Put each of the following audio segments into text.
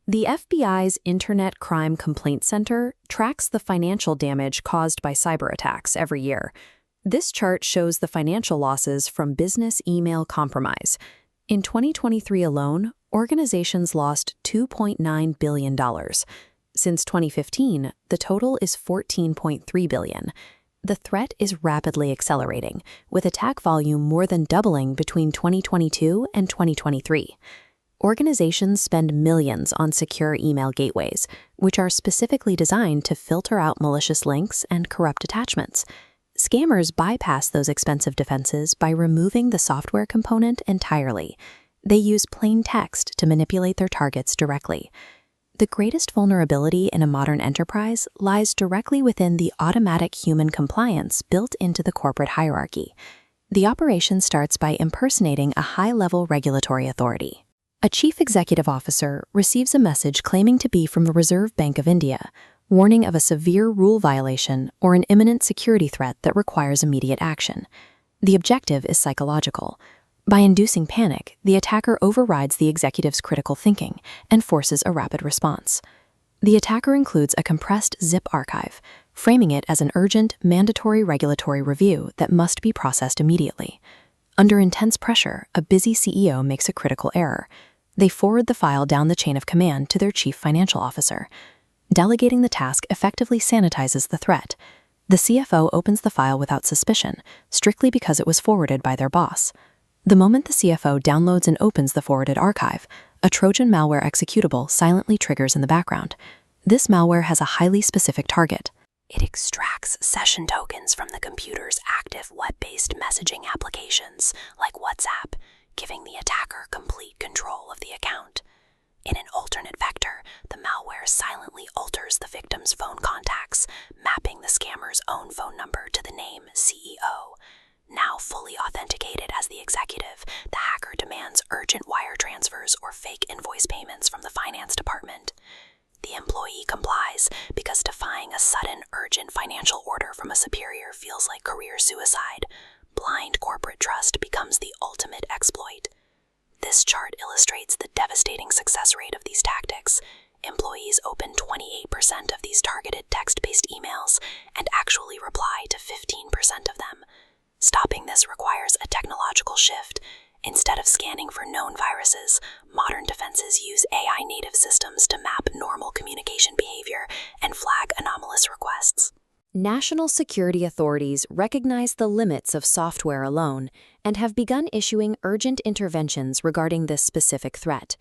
The FBI's Internet Crime Complaint Center tracks the financial damage caused by cyber attacks every year. This chart shows the financial losses from business email compromise. In 2023 alone, organizations lost $2.9 billion. Since 2015, the total is $14.3 billion. The threat is rapidly accelerating, with attack volume more than doubling between 2022 and 2023. Organizations spend millions on secure email gateways, which are specifically designed to filter out malicious links and corrupt attachments. Scammers bypass those expensive defenses by removing the software component entirely. They use plain text to manipulate their targets directly. The greatest vulnerability in a modern enterprise lies directly within the automatic human compliance built into the corporate hierarchy. The operation starts by impersonating a high-level regulatory authority. A chief executive officer receives a message claiming to be from the Reserve Bank of India, warning of a severe rule violation or an imminent security threat that requires immediate action. The objective is psychological. By inducing panic, the attacker overrides the executive's critical thinking and forces a rapid response. The attacker includes a compressed zip archive, framing it as an urgent, mandatory regulatory review that must be processed immediately. Under intense pressure, a busy CEO makes a critical error. They forward the file down the chain of command to their chief financial officer. Delegating the task effectively sanitizes the threat. The CFO opens the file without suspicion, strictly because it was forwarded by their boss. The moment the CFO downloads and opens the forwarded archive, a Trojan malware executable silently triggers in the background. This malware has a highly specific target. It extracts session tokens from the computer's active web-based messaging applications, like WhatsApp, giving the attacker complete control of the account. In an alternate vector, the malware silently alters the victim's phone contacts, mapping the scammer's own phone number to the name CEO. Now fully authenticated as the executive, the hacker demands urgent wire transfers or fake invoice payments from the finance department. The employee complies because defying a sudden, urgent financial order from a superior feels like career suicide. Blind corporate trust becomes the ultimate exploit. This chart illustrates the devastating success rate of these tactics. Employees open 28% of these targeted text-based emails and actually reply to 15% of them. Stopping this requires a technological shift. Instead of scanning for known viruses, modern defenses use AI-native systems to map normal communication behavior and flag anomalous requests. National security authorities recognize the limits of software alone and have begun issuing urgent interventions regarding this specific threat.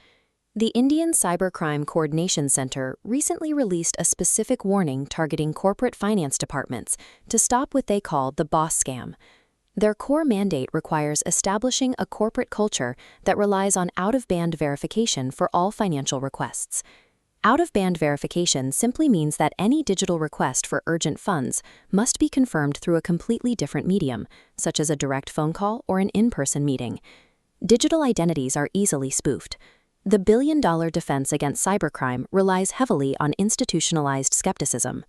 The Indian Cybercrime Coordination Center recently released a specific warning targeting corporate finance departments to stop what they call the boss scam. Their core mandate requires establishing a corporate culture that relies on out-of-band verification for all financial requests. Out-of-band verification simply means that any digital request for urgent funds must be confirmed through a completely different medium, such as a direct phone call or an in-person meeting. Digital identities are easily spoofed. The billion-dollar defense against cybercrime relies heavily on institutionalized skepticism.